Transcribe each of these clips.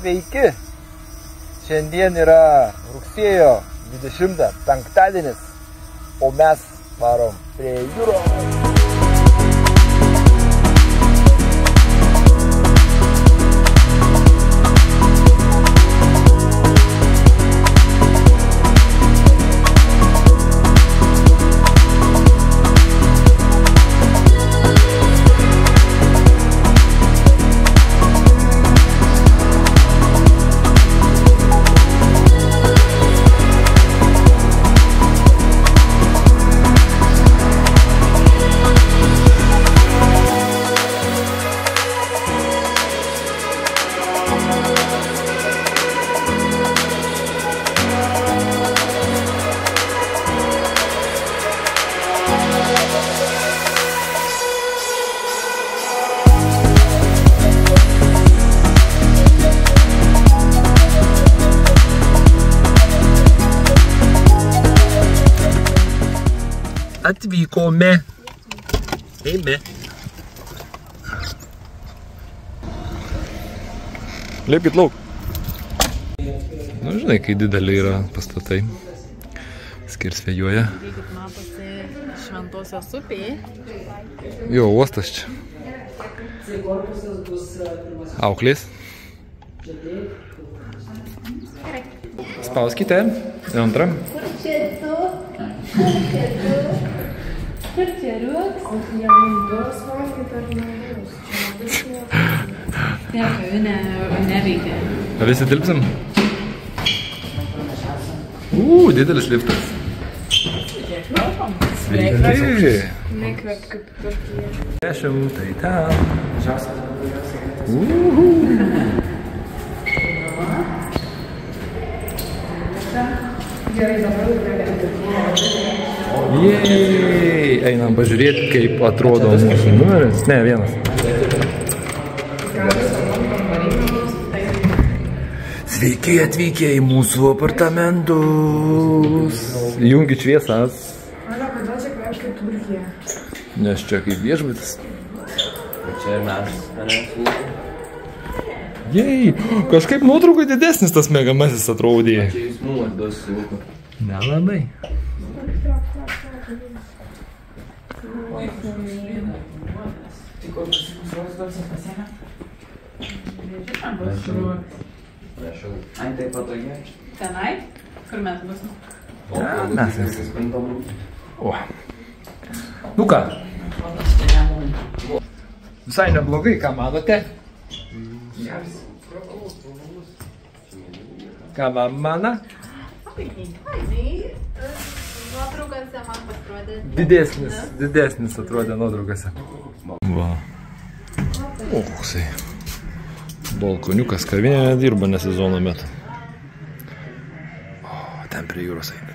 sveiki. Šiandien yra rugsėjo 20 penktadienis, o mes varom prie jūros. Atvykome. Eime. Lėpkit lauk. Nu, žinai, kai didelį yra pastatai. Skersvėjuoja. Kaip matosi Šventosios upėje. Jo, uostas čia. Auklės. Spauskite. Antrą. Kur čia tu? Kur čia ruoks? Neveikia. Visi tilpsim? Didelis liftas. Sveiki. Nekvep kaip Turkija. 10 tai ten. Jei, einam pažiūrėti, kaip atrodo mūsų numeris. Ne, vienas. Sveiki atvykę į mūsų apartamentus. Jungit šviesas. Kodėl čia kvep kaip Turkija? Nes čia kaip viešbutis. Čia ir mes. Jei, kažkaip nuotraukai didesnis tas Megamasis atrodė. Čia jūs mums duosi lūkų. Nelabai. Ai, tai patogiai. Tenai? Kur mes būsim? Mes visi. O. Nu ką? Visai neblogai, ką manote? Ką man mana? Nuotraukose man pasirodė. Didesnis atrodė nuotraukose. Va. O, koksai. Balkoniukas kavinė dirba ne sezono metu. O, ten prie jūros eina.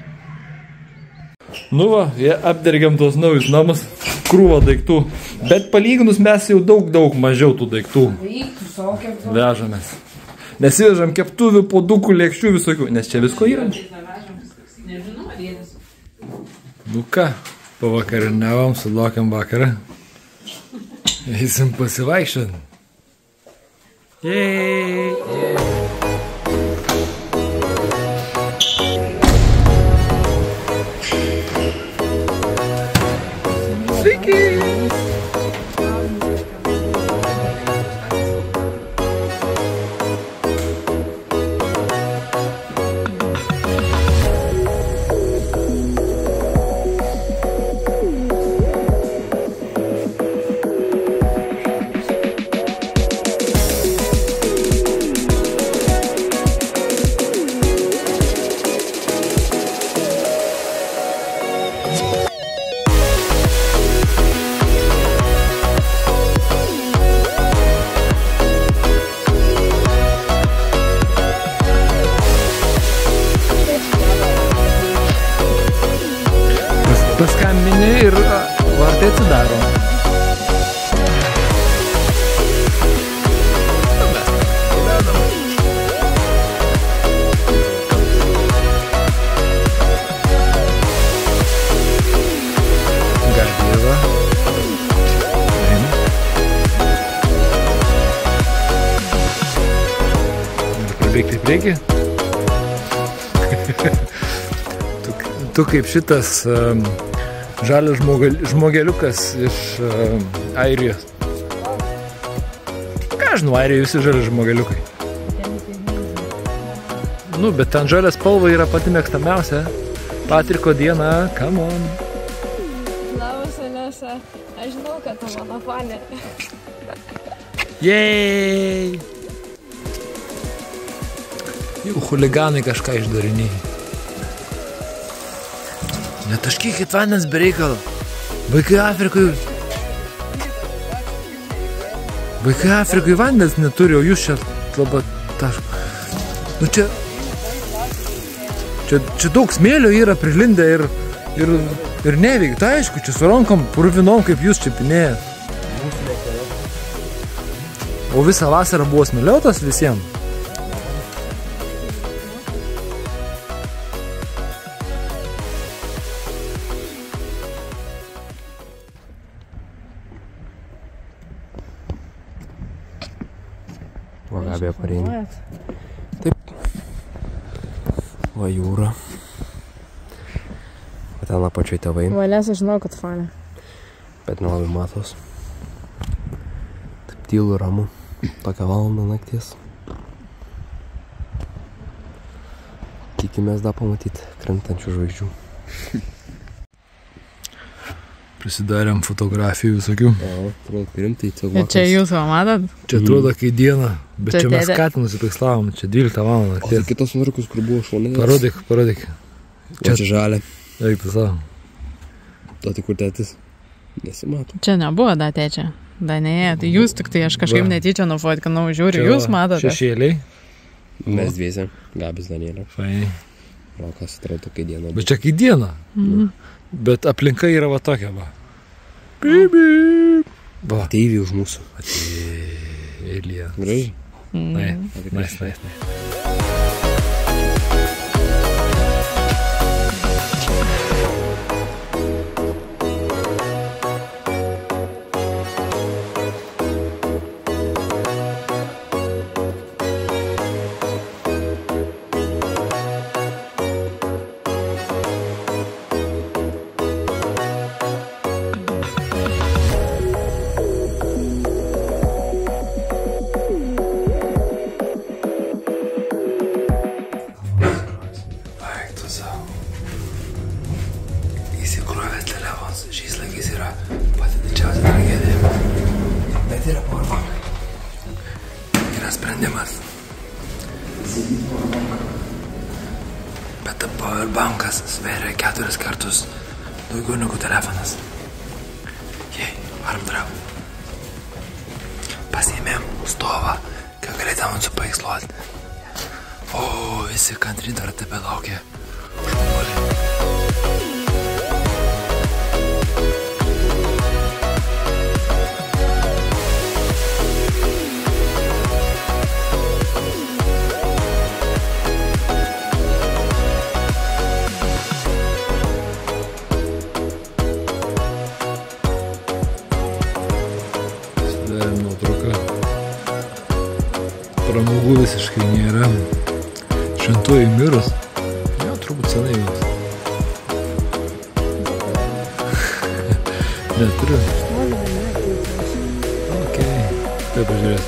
Nu va, jie apdergiam tos naujus namus, krūvą daiktų. Bet palyginus mes jau daug mažiau tų daiktų vežamės. Nesivežam keptuvių, podukų, lėkščių visokių, nes čia visko yra. Nežinau, ar jėdis. Nu ką, pavakariniavom, sulaukiam vakarą. Eisim pasivaikščiant. Jei! Sveiki! Paskambini ir vartai atsidaro. Gardėva. bėgti į priekį. Tu kaip šitas žalias žmogeliukas iš Airijos. Ką žinau, Airijoje visi žalias žmogeliukai. Nu, bet ten žalias spalva yra pati mėgstamiausia. Patriko diena, come on. Labas, Alesa. Aš žinau, kad tu mano fanė. Jej! Jau chuliganai kažką išdarinėja. Netaškykit vandens be reikalo. Vaikai Afrikai vandens neturi, o jūs čia labai taško. Nu čia daug smėlio yra prilindę ir neveikia. Tai aišku, čia su rankom purvinom, kaip jūs čiapinėjat. O visą vasarą buvo smėliautas visiems. Va, Gabija pareina. Taip. Va, jūra. O ten apačiai tėvai. Valės, aš žinau, kad fanė. Bet nelabai matos. Taip tylu ramu. Tokią valandą nakties. Tikimės dar pamatyti krentančių žvaigždžių. Prisidarėm fotografijų visokių. Atrodo, rimtai, Ir čia jūs va matot? Čia atrodo, kai diena, bet čia mes ką tik nusitikslavom, čia 12 valandą. O tai kitos nuotraukos, kur buvo šonės? Parodyk. Čia žalia. Eik, pasau. To tik kur tėtis? Nesimato. Čia nebuvo da tėčia. Da ne, tai jūs tik tai aš kažkaip netyčia nufotkinau, žiūriu, jūs matote. Šešėliai. Mes dviese, Gabis Danielė. Fainai. Rokas atrodo, kai diena. Bet čia kai diena. Bet aplinka yra va tokia, va. Ateiviai už mūsų. Eilija. Gražiai. Nice. Įsikrovęs telefonas šiais laikais yra pati didžiausia tragedija. Bet yra powerbankai. Yra sprendimas. Bet powerbankas sveria 4 kartus daugiau negu telefonas. Jei, varom toliau. Pasiėmėm stovą, ką galėtum mūsų paiksluoti. O, visi kantri dar tebe laukia. Žmonės. Pramogų visiškai nėra. Šventoji mirus. Jau turbūt senai jau. Neturiu. Ok. Taip pažiūrės.